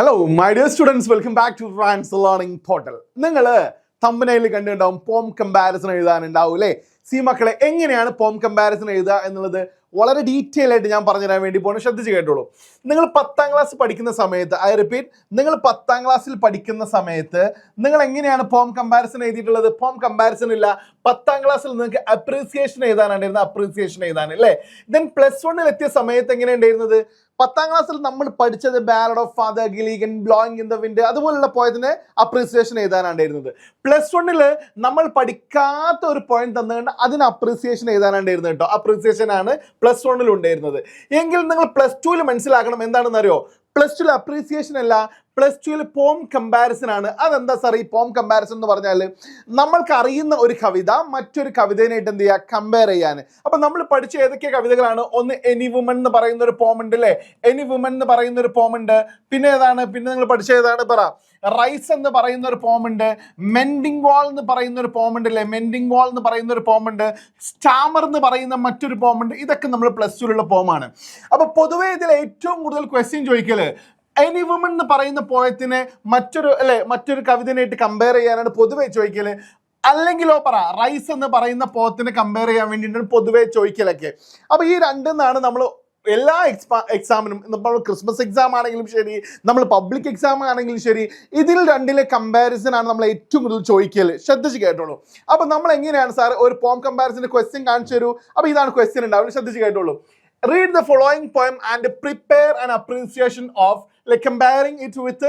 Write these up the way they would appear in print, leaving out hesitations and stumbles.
Hello my dear students, welcome back to France learning portal. നിങ്ങൾ തമ്പനയിൽ കണ്ടിട്ടുണ്ടാവും പോം കമ്പാരിസൺ എഴുതാനുണ്ടാവും അല്ലേ? സി മക്കളെ, എങ്ങനെയാണ് പോം കമ്പാരിസൺ എഴുതുക എന്നുള്ളത് വളരെ ഡീറ്റെയിൽ ആയിട്ട് ഞാൻ പറഞ്ഞുതരാൻ വേണ്ടി പോകുന്നത്. ശ്രദ്ധിച്ച് കേട്ടോളൂ. നിങ്ങൾ 10ാം ക്ലാസ് പഠിക്കുന്ന സമയത്ത്, ഐ റിപ്പീറ്റ്, നിങ്ങൾ 10ാം ക്ലാസ്സിൽ പഠിക്കുന്ന സമയത്ത് നിങ്ങൾ എങ്ങനെയാണ് പോം കമ്പാരിസൺ എഴുതിയിട്ടുള്ളത്? പോം കമ്പാരിസൺ ഇല്ല. 10ാം ക്ലാസ്സിൽ നിങ്ങൾക്ക് അപ്രീസിയേഷൻ എഴുതാനുണ്ടായിരുന്നത്, അപ്രീസിയേഷൻ എഴുതാൻ അല്ലേ? ദെൻ +1 എത്തിയ സമയത്ത് എങ്ങനെ ഉണ്ടായിരുന്നത്? 10ാം ക്ലാസ്സിൽ നമ്മൾ പഠിച്ചത് ballad of Father Gilligan, blowing in the wind, അതുപോലുള്ള പോയതിന് അപ്രീസിയേഷൻ എഴുതാനുണ്ടായിരുന്നത്. +1 നമ്മൾ പഠിക്കാത്ത ഒരു പോയിന്റ് തന്നുകൊണ്ട് അതിന് അപ്രീസിയേഷൻ എഴുതാനുണ്ടായിരുന്നത് കേട്ടോ. അപ്രീസിയേഷൻ ആണ് +1 ഉണ്ടായിരുന്നത്. എങ്കിൽ നിങ്ങൾ +2 മനസ്സിലാക്കണം എന്താണെന്ന് അറിയോ? +2 അപ്രീസിയേഷൻ അല്ല, +2 പോം കമ്പാരിസൺ ആണ്. അതെന്താ സാർ ഈ പോം കമ്പാരിസൺ എന്ന് പറഞ്ഞാൽ? നമ്മൾക്ക് അറിയുന്ന ഒരു കവിത മറ്റൊരു കവിതയായിട്ട് എന്ത് ചെയ്യുക? കമ്പയർ ചെയ്യാൻ. അപ്പൊ നമ്മൾ പഠിച്ച ഏതൊക്കെ കവിതകളാണ്? ഒന്ന് എനി വുമൺ എന്ന് പറയുന്ന ഒരു പോം ഉണ്ട് അല്ലേ? എനി വുമൺ എന്ന് പറയുന്ന ഒരു പോം ഉണ്ട്. പിന്നെ ഏതാണ്? പിന്നെ നിങ്ങൾ പഠിച്ച ഏതാണ്? പറ. റൈസ് എന്ന് പറയുന്ന ഒരു പോം ഉണ്ട്. മെൻഡിങ് വാൾ എന്ന് പറയുന്ന ഒരു പോം ഉണ്ട് അല്ലേ? മെൻഡിങ് വാൾ എന്ന് പറയുന്ന ഒരു പോം ഉണ്ട്. സ്റ്റാമർ എന്ന് പറയുന്ന മറ്റൊരു പോം ഉണ്ട്. ഇതൊക്കെ നമ്മൾ +2 പോമാണ്. അപ്പൊ പൊതുവെ ഇതിൽ ഏറ്റവും കൂടുതൽ ക്വസ്റ്റ്യൻ ചോദിക്കല് എനി വുമൺ എന്ന് പറയുന്ന പോയത്തിനെ മറ്റൊരു കവിതനായിട്ട് കമ്പയർ ചെയ്യാനാണ് പൊതുവെ ചോദിക്കല്. അല്ലെങ്കിലോ പറ, റൈസ് എന്ന് പറയുന്ന പോയത്തിനെ കമ്പയർ ചെയ്യാൻ വേണ്ടിയിട്ടാണ് പൊതുവെ ചോദിക്കലൊക്കെ. അപ്പൊ ഈ രണ്ടെന്നാണ് നമ്മൾ എല്ലാ എക്സാമിനും, നമ്മൾ ക്രിസ്മസ് എക്സാം ആണെങ്കിലും ശരി, നമ്മൾ പബ്ലിക് എക്സാം ആണെങ്കിലും ശരി, ഇതിൽ രണ്ടിലെ കമ്പാരിസൺ ആണ് നമ്മൾ ഏറ്റവും കൂടുതൽ ചോദിക്കല്. ശ്രദ്ധിച്ച് കേട്ടോളൂ. അപ്പൊ നമ്മൾ എങ്ങനെയാണ് സാർ ഒരു പോം കമ്പാരിസന്റെ ക്വസ്റ്റ്യൻ കാണിച്ചു തരൂ. അപ്പൊ ഇതാണ് ക്വസ്റ്റ്യൻ ഉണ്ടാവും. ശ്രദ്ധിച്ച് കേട്ടോളൂ. Read the following poem and prepare an appreciation of, comparing it with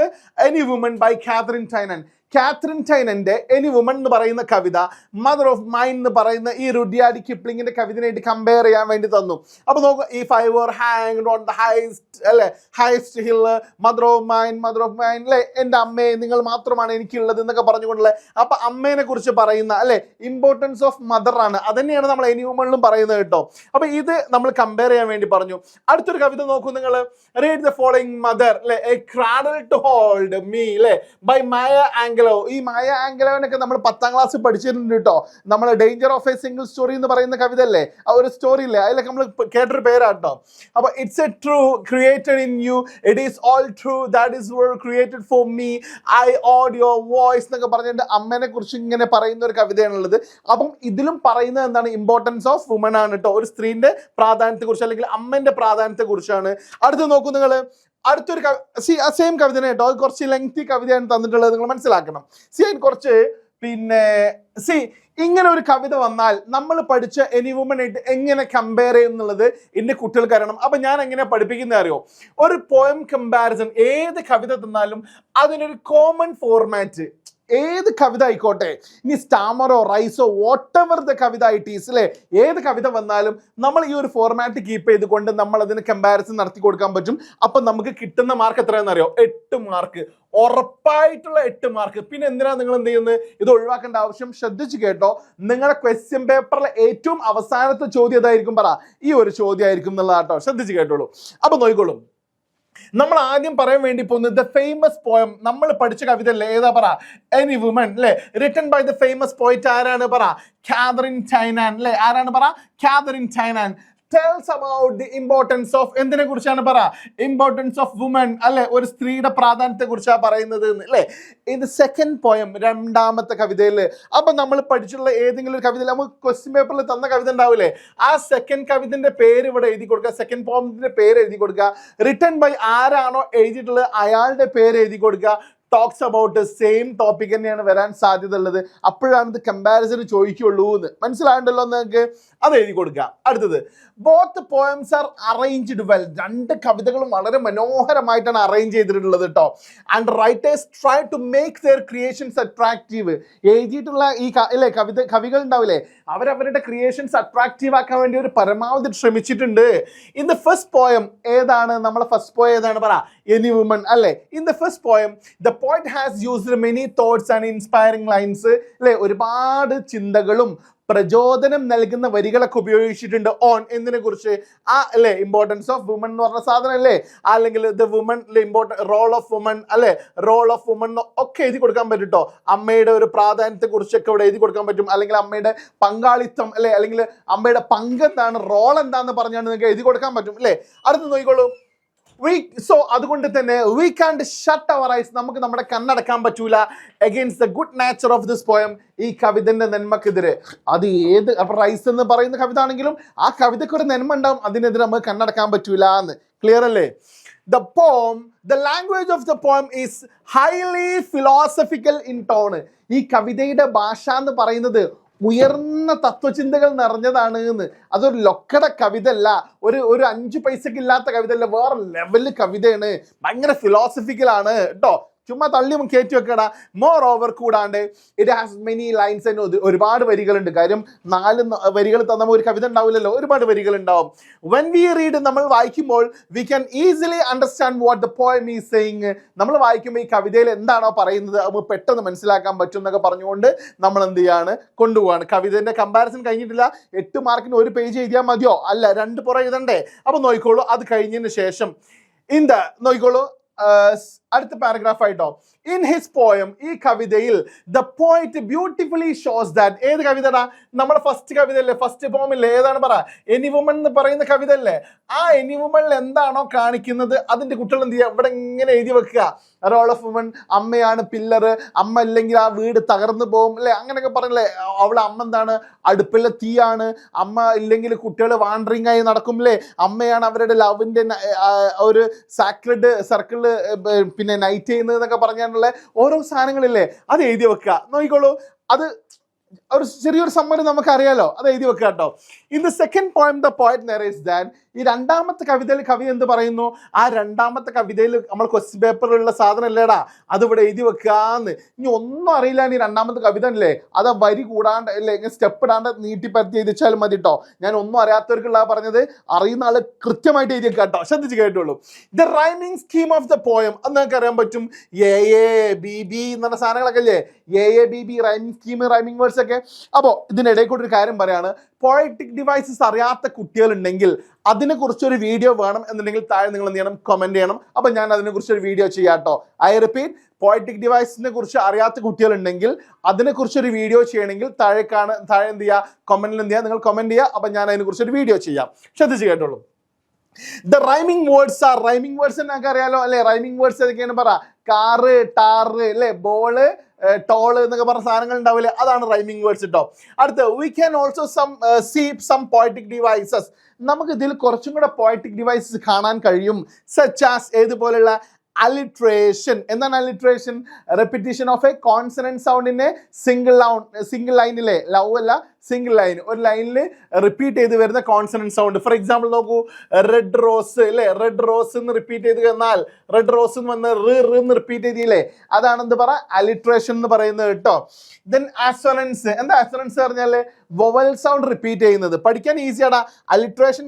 Any Woman by Catherine Tynan. Catherine ടൈനന്റെ എനി വുമൺ എന്ന് പറയുന്ന കവിത മദർ ഓഫ് മൈൻ എന്ന് പറയുന്ന ഈ റുഡിയാർഡ് കിപ്ലിങ്ങിന്റെ കവിതയായിട്ട് കമ്പയർ ചെയ്യാൻ വേണ്ടി തന്നു. അപ്പൊ നോക്കുക, ഈ 5 were hanged on the highest hill, mother of mine അല്ലെ, എൻ്റെ അമ്മയെ നിങ്ങൾ മാത്രമാണ് എനിക്കുള്ളത് എന്നൊക്കെ പറഞ്ഞുകൊണ്ടല്ലേ. അപ്പൊ അമ്മേനെ കുറിച്ച് പറയുന്ന അല്ലെ, ഇമ്പോർട്ടൻസ് ഓഫ് മദർ ആണ്. അതന്നെയാണ് നമ്മൾ എനി വുമണിലും പറയുന്നത് കേട്ടോ. അപ്പൊ ഇത് നമ്മൾ കമ്പയർ ചെയ്യാൻ വേണ്ടി പറഞ്ഞു. അടുത്തൊരു കവിത നോക്കൂ നിങ്ങൾ. റീഡ് ദ ഫോളോയിങ് മദർ അല്ലെ, a cradle to hold me അല്ലെ, ബൈ മായ ആംഗലോ. ഈ മായ ആംഗലോനൊക്കെ നമ്മൾ 10ാം ക്ലാസ്സിൽ പഠിച്ചിട്ടുണ്ട് കേട്ടോ. നമ്മൾ danger of a single story എന്ന് പറയുന്ന കവിത അല്ലേ, ആ ഒരു സ്റ്റോറി ഇല്ലേ, അതിലൊക്കെ നമ്മൾ കേട്ടൊരു പേരാട്ടോ. അപ്പൊ it's a true created in you, it is all true, that is where created for me, I owed your voice എന്നൊക്കെ പറഞ്ഞിട്ട് അമ്മേനെ കുറിച്ച് ഇങ്ങനെ പറയുന്ന ഒരു കവിതയാണുള്ളത്. അപ്പം ഇതിലും പറയുന്നത് എന്താണ്? ഇമ്പോർട്ടൻസ് ഓഫ് വുമൺ ആണ് കേട്ടോ. ഒരു സ്ത്രീന്റെ പ്രാധാന്യത്തെ കുറിച്ച് അല്ലെങ്കിൽ അമ്മന്റെ പ്രാധാന്യത്തെ കുറിച്ചാണ്. അടുത്ത് നോക്കൂ നിങ്ങൾ. അടുത്തൊരു സെയിം കവിത കേട്ടോ. അത് കുറച്ച് ലെങ്തി കവിതയാണ് തന്നിട്ടുള്ളത്, നിങ്ങൾ മനസ്സിലാക്കണം. അതിന് കുറച്ച് ഇങ്ങനെ ഒരു കവിത വന്നാൽ നമ്മൾ പഠിച്ച എനി വുമൺ ആയിട്ട് എങ്ങനെ കമ്പയർ ചെയ്യും എന്നുള്ളത് എൻ്റെ കുട്ടികൾക്ക് അറിയണം. അപ്പൊ ഞാൻ എങ്ങനെ പഠിപ്പിക്കുന്നത് അറിയോ? ഒരു പോയം കമ്പാരിസൺ ഏത് കവിത തന്നാലും അതിനൊരു കോമൺ ഫോർമാറ്റ്, ഏത് കവിത ആയിക്കോട്ടെ, ഇനി സ്റ്റാമറോ റൈസോ വാട്ട് എവർ ദ കവിത ഇറ്റ് ഈസ് അല്ലേ, ഏത് കവിത വന്നാലും നമ്മൾ ഈ ഒരു ഫോർമാറ്റ് കീപ്പ് ചെയ്തുകൊണ്ട് നമ്മൾ അതിന് കമ്പാരിസൺ നടത്തി കൊടുക്കാൻ പറ്റും. അപ്പൊ നമുക്ക് കിട്ടുന്ന മാർക്ക് എത്രയാണെന്ന് അറിയോ? 8 മാർക്ക്, ഉറപ്പായിട്ടുള്ള 8 മാർക്ക്. പിന്നെ എന്തിനാ നിങ്ങൾ എന്ത് ചെയ്യുന്നത്? ഇത് ഒഴിവാക്കേണ്ട ആവശ്യം. ശ്രദ്ധിച്ചു കേട്ടോ. നിങ്ങളുടെ ക്വസ്റ്റ്യൻ പേപ്പറിലെ ഏറ്റവും അവസാനത്തെ ചോദ്യം ഏതായിരിക്കും? പറ. ഈ ഒരു ചോദ്യം ആയിരിക്കും എന്നുള്ളതാട്ടോ. ശ്രദ്ധിച്ചു കേട്ടോളൂ. അപ്പൊ നോക്കിക്കോളും. നമ്മൾ ആദ്യം പറയാൻ വേണ്ടി പോകുന്നത് ദ ഫേമസ് പോയം. നമ്മൾ പഠിച്ച കവിത അല്ലേ, ഏതാ? പറ. എനി വുമൺ അല്ലെ, റിട്ടൺ ബൈ ദ ഫേമസ് പോയിറ്റ് ആരാണ്? പറ. കാതറിൻ ടൈനാൻ അല്ലെ. ആരാണ്? പറ. Catherine Tynan. tells about the importance of, എന്തിനെ കുറിച്ചാണ്? പറ. ഇമ്പോർട്ടൻസ് ഓഫ് വുമൺ അല്ലെ, ഒരു സ്ത്രീയുടെ പ്രാധാന്യത്തെ കുറിച്ചാണ് പറയുന്നത് അല്ലെ. ഇത് സെക്കൻഡ് പോയം, രണ്ടാമത്തെ കവിതയിൽ. അപ്പൊ നമ്മൾ പഠിച്ചിട്ടുള്ള ഏതെങ്കിലും ഒരു കവിതയിൽ നമുക്ക് ക്വസ്റ്റ്യൻ പേപ്പറിൽ തന്ന കവിത ഉണ്ടാവില്ലേ, ആ സെക്കൻഡ് കവിതന്റെ പേര് ഇവിടെ എഴുതി കൊടുക്കുക, സെക്കൻഡ് പോയത്തിന്റെ പേര് എഴുതി കൊടുക്കുക. റിട്ടൺ ബൈ ആരാണോ എഴുതിയിട്ടുള്ളത് അയാളുടെ പേര് എഴുതി കൊടുക്കുക. ടോക്സ് അബൌട്ട് സെയിം ടോപ്പിക് തന്നെയാണ് വരാൻ സാധ്യത ഉള്ളത്. അപ്പോഴാണ് ഇത് കമ്പാരിസൺ ചോദിക്കുള്ളൂ എന്ന് മനസ്സിലാകണ്ടല്ലോ നിങ്ങൾക്ക്. അത് എഴുതി കൊടുക്കുക. അടുത്തത്, both poems are arranged well. 2 കവിതകളും വളരെ മനോഹരമായിട്ടാണ് അറേഞ്ച് ചെയ്തിട്ടുള്ളത് കേട്ടോ. And writers try to make their creations attractive. എഴുതിയിട്ടുള്ള ഈ കവികൾ ഉണ്ടാവില്ലേ, അവരവരുടെ ക്രിയേഷൻസ് അട്രാക്റ്റീവ് ആക്കാൻ വേണ്ടി ഒരു പരമാവധി ശ്രമിച്ചിട്ടുണ്ട്. ഇൻ ദ ഫസ്റ്റ് പോയം ഏതാണ്? നമ്മളെ ഫസ്റ്റ് പോയം ഏതാണ്? പറ. എനി വുമൺ അല്ലെ. In the first poem the poet has used many thoughts and inspiring lines അല്ലെ, ഒരുപാട് ചിന്തകളും പ്രചോദനം നൽകുന്ന വരികളൊക്കെ ഉപയോഗിച്ചിട്ടുണ്ട്. ഓൺ എന്തിനെ കുറിച്ച്? ആ അല്ലെ, ഇമ്പോർട്ടൻസ് ഓഫ് വുമൺ എന്ന് പറഞ്ഞ സാധനം അല്ലേ, അല്ലെങ്കിൽ the woman important role of woman അല്ലെ, റോൾ ഓഫ് വുമൺ ഒക്കെ എഴുതി കൊടുക്കാൻ പറ്റും കേട്ടോ. അമ്മയുടെ ഒരു പ്രാധാന്യത്തെ കുറിച്ചൊക്കെ ഇവിടെ എഴുതി കൊടുക്കാൻ പറ്റും. അല്ലെങ്കിൽ അമ്മയുടെ പങ്കാളിത്തം അല്ലെ, അല്ലെങ്കിൽ അമ്മയുടെ പങ്ക് എന്താണ്, റോൾ എന്താന്ന് പറഞ്ഞാണ് നിങ്ങൾക്ക് എഴുതി കൊടുക്കാൻ പറ്റും അല്ലെ. അടുത്ത് നോക്കിക്കോളൂ. സോ അതുകൊണ്ട് തന്നെ we can't shut our eyes, നമുക്ക് നമ്മുടെ കണ്ണടക്കാൻ പറ്റൂല against the good nature of this poem, ഈ കവിതന്റെ നന്മക്കെതിരെ. അത് ഏത് റൈസ് എന്ന് പറയുന്ന കവിത ആണെങ്കിലും ആ കവിതയ്ക്ക് ഒരു നന്മ ഉണ്ടാവും, അതിനെതിരെ നമുക്ക് കണ്ണടക്കാൻ പറ്റൂല എന്ന്. ക്ലിയർ അല്ലേ? The poem, the language of the poem is highly philosophical in tone. ഈ കവിതയുടെ ഭാഷ എന്ന് പറയുന്നത് ഉയർന്ന തത്വചിന്തകൾ നിറഞ്ഞതാണ് എന്ന്. അതൊരു ലൊക്കട കവിത അല്ല, ഒരു 5 പൈസക്ക് ഇല്ലാത്ത കവിത അല്ല, വേറെ ലെവലിൽ കവിതയാണ്, ഭയങ്കര ഫിലോസഫിക്കൽ ആണ് കേട്ടോ. ചുമ്മാ തള്ളി കയറ്റി വെക്കടാ. മോർ ഓവർ കൂടാണ്ട് ഇറ്റ് ഹാസ് മെനി ലൈൻസ്, ഒരുപാട് വരികളുണ്ട്. കാര്യം 4 വരികൾ തന്ന ഒരു കവിത ഉണ്ടാവില്ലല്ലോ, ഒരുപാട് വരികൾ ഉണ്ടാവും. വെൻ വി റീഡ്, നമ്മൾ വായിക്കുമ്പോൾ we can easily understand what the poem is saying. നമ്മൾ വായിക്കുമ്പോൾ ഈ കവിതയിൽ എന്താണോ പറയുന്നത് അത് പെട്ടെന്ന് മനസ്സിലാക്കാൻ പറ്റും എന്നൊക്കെ പറഞ്ഞുകൊണ്ട് നമ്മൾ എന്ത് ചെയ്യാണ്, കൊണ്ടുപോവാണ്. കവിതയുടെ കമ്പാരിസൺ കഴിഞ്ഞിട്ടില്ല. 8 മാർക്കിന് 1 പേജ് എഴുതിയാൽ മതിയോ? അല്ല, 2 പുറം എഴുതണ്ടേ? അപ്പൊ നോക്കിക്കോളൂ. അത് കഴിഞ്ഞതിന് ശേഷം നോക്കിക്കോളൂ അടുത്ത പാരഗ്രാഫ് ആയിട്ടോ. ഇൻ ഹിസ് പോയം, ഈ കവിതയിൽ the poet beautifully shows that. ഏത് കവിതടാ? നമ്മുടെ ഫസ്റ്റ് കവിത അല്ലേ, ഫസ്റ്റ് പോം ഇല്ലേ, ഏതാണ് പറ? എനി വുമൺ എന്ന് പറയുന്ന കവിത അല്ലേ? ആ എനി വുമണിൽ എന്താണോ കാണിക്കുന്നത് അതിന്റെ കുട്ടികൾ എന്ത് ചെയ്യുക, ഇവിടെ ഇങ്ങനെ എഴുതി വെക്കുക. റോൾ ഓഫ് വുമൺ, അമ്മയാണ് പില്ലർ, അമ്മ ഇല്ലെങ്കിൽ ആ വീട് തകർന്നു പോകും അല്ലെ, അങ്ങനെയൊക്കെ പറഞ്ഞല്ലേ. അവളെ അമ്മ എന്താണ്, അടുപ്പിലെ തീയാണ്. അമ്മ ഇല്ലെങ്കിൽ കുട്ടികൾ വാണ്ടറിങ് ആയി നടക്കും അല്ലേ. അമ്മയാണ് അവരുടെ ലവിന്റെ ഒരു സാക്രഡ് സർക്കിളിൽ പിന്നെ നൈറ്റ് ചെയ്യുന്നത് എന്നൊക്കെ പറഞ്ഞാലുള്ള ഓരോ സാധനങ്ങളില്ലേ, അത് എഴുതി വെക്കുക. നോക്കിക്കോളൂ, അത് ഒരു ചെറിയൊരു സമ്മറി നമുക്കറിയാലോ, അത് എഴുതി വെക്കുക കേട്ടോ. In the second poem the poet narrates that. ഈ രണ്ടാമത്തെ കവിതയിൽ കവി എന്ത് പറയുന്നു? ആ രണ്ടാമത്തെ കവിതയിൽ നമ്മൾ ക്വസ്റ്റ്യൻ പേപ്പറിലുള്ള സാധനം അല്ലേടാ, അതിവിടെ എഴുതി വെക്കാന്ന്. ഇനി ഒന്നും അറിയില്ല, ഈ രണ്ടാമത്തെ കവിത അല്ലേ, അത് വരി കൂടാണ്ട് അല്ലേ, ഇങ്ങനെ സ്റ്റെപ്പ് ഇടാണ്ട് നീട്ടിപ്പറ്റി എഴുതിച്ചാലും മതി കേട്ടോ. ഞാൻ ഒന്നും അറിയാത്തവർക്കുള്ള പറഞ്ഞത്, അറിയുന്ന ആള് കൃത്യമായിട്ട് എഴുതി വെക്കുക കേട്ടോ. ശ്രദ്ധിച്ച് കേട്ടോളൂ. The rhyming scheme of the poem, അത് നിങ്ങൾക്ക് അറിയാൻ പറ്റും. AABB എന്ന് പറഞ്ഞ സാധനങ്ങളൊക്കെ അല്ലേ, AABB rhyming scheme, rhyming words ഒക്കെ. അപ്പോൾ ഇതിനിടയിൽ കൂടി ഒരു കാര്യം പറയാണ്, പോയറ്റിക് ഡിവൈസസ് അറിയാത്ത കുട്ടികളുണ്ടെങ്കിൽ അതിനെക്കുറിച്ചൊരു വീഡിയോ വേണം എന്നുണ്ടെങ്കിൽ താഴെ നിങ്ങൾ എന്ത് ചെയ്യണം, കമന്റ് ചെയ്യണം. അപ്പം ഞാൻ അതിനെക്കുറിച്ചൊരു വീഡിയോ ചെയ്യാം കേട്ടോ. ഐ റിപ്പീറ്റ്, പോയറ്റിക് ഡിവൈസിനെ കുറിച്ച് അറിയാത്ത കുട്ടികളുണ്ടെങ്കിൽ അതിനെക്കുറിച്ചൊരു വീഡിയോ ചെയ്യണമെങ്കിൽ താഴെ എന്ത് ചെയ്യുക, കമന്റിൽ എന്ത് ചെയ്യുക, നിങ്ങൾ കമന്റ് ചെയ്യുക. അപ്പം ഞാൻ അതിനെക്കുറിച്ചൊരു വീഡിയോ ചെയ്യാം. ശ്രദ്ധിച്ച് കേട്ടോളൂ. The rhyming words are, rhyming words എന്നൊക്കെ അറിയാലോ അല്ലെ. റൈമിംഗ് വേർഡ്സ് ഏതൊക്കെയാണ് പറ? കാറ്, ടാറ് അല്ലെ, ബോള്, ടോള് എന്നൊക്കെ പറഞ്ഞ സാധനങ്ങൾ ഉണ്ടാവില്ലേ, അതാണ് റൈമിംഗ് വേർഡ്സ് കേട്ടോ. അടുത്ത് we can also see some poetic devices. നമുക്ക് ഇതിൽ കുറച്ചും കൂടെ പോയറ്റിക് ഡിവൈസസ് കാണാൻ കഴിയും. സച്ച് ആസ് ഏതുപോലുള്ള അലിട്രേഷൻ. എന്താണ് alliteration? Repetition of a consonant sound in a single ലൈനിലെ, ലവ് അല്ല സിംഗിൾ ലൈൻ, ഒരു ലൈനിൽ റിപ്പീറ്റ് ചെയ്ത് വരുന്ന കോൺസണന്റ് സൗണ്ട്. ഫോർ എക്സാമ്പിൾ നോക്കൂ, റെഡ് റോസ് അല്ലേ, റെഡ് റോസ് എന്ന് റിപ്പീറ്റ് ചെയ്ത് എന്നാൽ റെഡ് റോസ് എന്ന് വന്ന് എന്ന് റിപ്പീറ്റ് ചെയ്തില്ലേ, അതാണ് എന്ത് പറ, അലിട്രേഷൻ എന്ന് പറയുന്നത് കേട്ടോ. ദെൻ അസൊനൻസ്. എന്താ അസൊനൻസ് പറഞ്ഞാൽ? വൊവൽ സൗണ്ട് റിപ്പീറ്റ് ചെയ്യുന്നത്. പഠിക്കാൻ ഈസിയാടാ. അലിട്രേഷൻ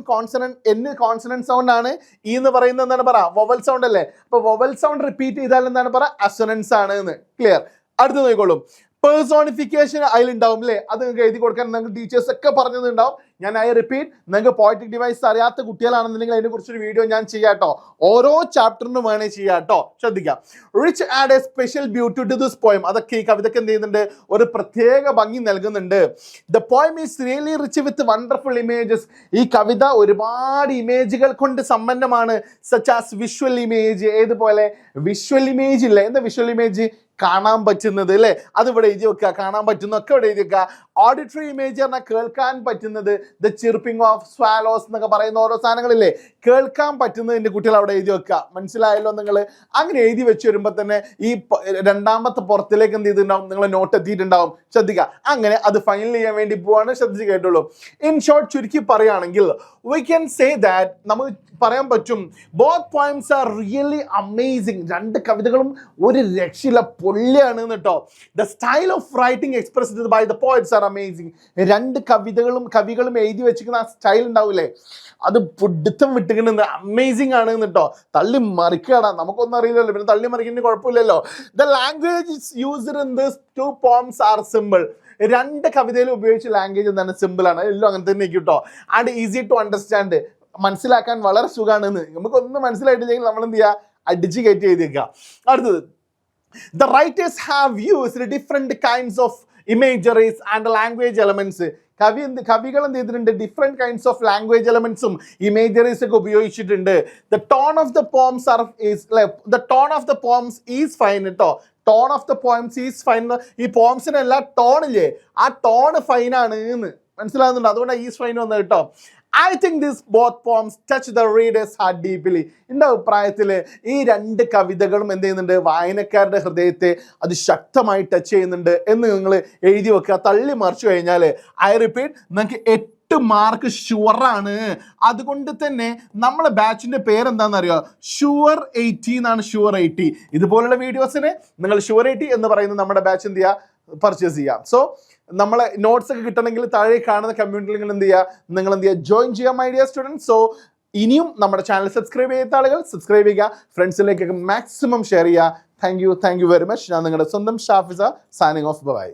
കോൺസണന്റ് സൗണ്ട് ആണ്. ഈ എന്ന് പറയുന്നത് എന്താണ് പറ, വൊവൽ സൗണ്ട് അല്ലേ. അപ്പൊ വൊവൽ സൗണ്ട് റിപ്പീറ്റ് ചെയ്താൽ എന്താണ് പറ, അസൊനൻസ് ആണ് എന്ന്. ക്ലിയർ? അടുത്ത് നോക്കിക്കോളും. പേഴ്സോണിഫിക്കേഷൻ അതിലുണ്ടാവും അല്ലേ, അത് നിങ്ങൾക്ക് എഴുതി കൊടുക്കാൻ നിങ്ങൾക്ക് ടീച്ചേഴ്സ് ഒക്കെ പറഞ്ഞതുണ്ടാവും. ഞാൻ ഐ റിപ്പീറ്റ്, നിങ്ങൾക്ക് പോയറ്റിക് ഡിവൈസ് അറിയാത്ത കുട്ടികളാണെന്നുണ്ടെങ്കിൽ അതിനെ കുറിച്ചൊരു വീഡിയോ ഞാൻ ചെയ്യാം കേട്ടോ. ഓരോ ചാപ്റ്ററിനും വേണേ ചെയ്യാം കേട്ടോ. ശ്രദ്ധിക്കാം. Rich add a special beauty to this poem. അതൊക്കെ ഈ കവിതയ്ക്ക് എന്ത് ചെയ്യുന്നുണ്ട്, ഒരു പ്രത്യേക ഭംഗി നൽകുന്നുണ്ട്. The poem is really rich with wonderful images. ഈ കവിത ഒരുപാട് ഇമേജുകൾ കൊണ്ട് സമ്പന്നമാണ്. Such as visual image. ഏതുപോലെ? വിഷ്വൽ ഇമേജ് ഇല്ലേ, എന്താ വിഷ്വൽ ഇമേജ്? കാണാൻ പറ്റുന്നത് അല്ലേ, അതിവിടെ എഴുതി വെക്കുക. കാണാൻ പറ്റുന്നൊക്കെ ഇവിടെ എഴുതി വെക്കുക. ഓഡിറ്ററി ഇമേജ് പറഞ്ഞാൽ കേൾക്കാൻ പറ്റുന്നത്. ദ ചിർപ്പിംഗ് ഓഫ് സ്വാലോസ് എന്നൊക്കെ പറയുന്ന ഓരോ സാധനങ്ങളില്ലേ, കേൾക്കാൻ പറ്റുന്നതിൻ്റെ കുട്ടികൾ അവിടെ എഴുതി വെക്കുക. മനസ്സിലായല്ലോ നിങ്ങൾ? അങ്ങനെ എഴുതി വെച്ച് വരുമ്പോൾ തന്നെ ഈ രണ്ടാമത്തെ പുറത്തിലേക്ക് എന്ത് ചെയ്തിട്ടുണ്ടാവും, നിങ്ങൾ നോട്ട് എത്തിയിട്ടുണ്ടാവും. ശ്രദ്ധിക്കുക. അങ്ങനെ അത് ഫൈനൽ ചെയ്യാൻ വേണ്ടി പോവാണ്. ശ്രദ്ധിച്ച് കേട്ടുള്ളൂ. ഇൻ ഷോർട്ട്, ചുരുക്കി പറയുകയാണെങ്കിൽ വി ക്യാൻ സേ ദാറ്റ്, നമുക്ക് പറയാൻ പറ്റും, both poems are really amazing. രണ്ട് കവിതകളും ഒരു രക്ഷയില്ല, പൊള്ളിയാണ് കേട്ടോ. The style of writing expressed by the poets are amazing. രണ്ട് കവികളും എഴുതി വെച്ചിരിക്കുന്ന ആ സ്റ്റൈൽ ഉണ്ടാവില്ലേ, അത് പിടുത്തം വിട്ടുകിട്ടുന്നത് അമേസിങ് ആണ് കേട്ടോ. തള്ളി മറിക്കുകയാണ്, നമുക്കൊന്നും അറിയില്ലല്ലോ, പിന്നെ തള്ളി മറിക്കുന്നതിന് കുഴപ്പമില്ലല്ലോ. The language used in this two poems are simple. രണ്ട് കവിതയിൽ ഉപയോഗിച്ച ലാംഗ്വേജ് എന്താണ്? സിമ്പിൾ ആണ്. എല്ലാം അങ്ങനെ തന്നെ കേട്ടോ. And easy to understand. മനസ്സിലാക്കാൻ വളരെ സുഖമാണെന്ന്. നമുക്കൊന്നും മനസ്സിലായിട്ടില്ലെങ്കിൽ നമ്മൾ എന്ത് ചെയ്യുക, അടിച്ച് കയറ്റി എഴുതിയേക്കുക. അടുത്തത്, the writers have used different kinds of imageries and language elements. കവികൾ എന്ത് ചെയ്തിട്ടുണ്ട്, ഡിഫറെന്റ് കൈൻഡ്സ് ഓഫ് ലാംഗ്വേജ് എലമെന്റ്സും ഇമേജറീസ് ഒക്കെ ഉപയോഗിച്ചിട്ടുണ്ട്. The tone of the poems are the tone of the poems is fine കേട്ടോ. Tone of the poems is fine. ഈ പോംസിനെല്ലാം ടോണില്ലേ, ആ ടോൺ ഫൈൻ ആണ് എന്ന് മനസ്സിലാകുന്നുണ്ട്. അതുകൊണ്ടാണ് ഈസ് ഫൈൻ വന്നത് കേട്ടോ. I think this both poems touch the readers heart deeply. എൻ്റെ അഭിപ്രായത്തിൽ ഈ രണ്ട് കവിതകളും എന്ത് ചെയ്യുന്നുണ്ട്, വായനക്കാരുടെ ഹൃദയത്തെ അതിശക്തമായി ടച്ച് ചെയ്യുന്നുണ്ട് എന്ന് നിങ്ങൾ എഴുതി വെക്കുക. തള്ളി മറിച്ചു കഴിഞ്ഞാൽ ഐ റിപ്പീറ്റ്, നിങ്ങൾക്ക് 8 മാർക്ക് ഷുവറാണ്. അതുകൊണ്ട് തന്നെ നമ്മളെ ബാച്ചിൻ്റെ പേരെന്താണെന്നറിയോ, ഷുവർ 80 എന്നാണ്. ഷുവർ 80 ഇതുപോലുള്ള വീഡിയോസിന് നിങ്ങൾ ഷുവർ 80 എന്ന് പറയുന്നത് നമ്മുടെ ബാച്ച് എന്ത് ചെയ്യുക, പർച്ചേസ് ചെയ്യാം. സോ നമ്മളെ നോട്ട്സ് ഒക്കെ കിട്ടണമെങ്കിൽ താഴെ കാണുന്ന കമ്മ്യൂണിറ്റി ലിങ്കിൽ നിങ്ങൾ എന്ത് ചെയ്യുക, ജോയിൻ ചെയ്യാം മൈ ഡിയർ സ്റ്റുഡൻസ്. സോ ഇനിയും നമ്മുടെ ചാനൽ സബ്സ്ക്രൈബ് ചെയ്യാത്ത ആളുകൾ സബ്സ്ക്രൈബ് ചെയ്യുക, ഫ്രണ്ട്സിലേക്കൊക്കെ മാക്സിമം ഷെയർ ചെയ്യുക. Thank you very much. ഞാൻ നിങ്ങളുടെ സ്വന്തം ഷാഫിസ, സൈനിങ് ഓഫ്. ബൈ.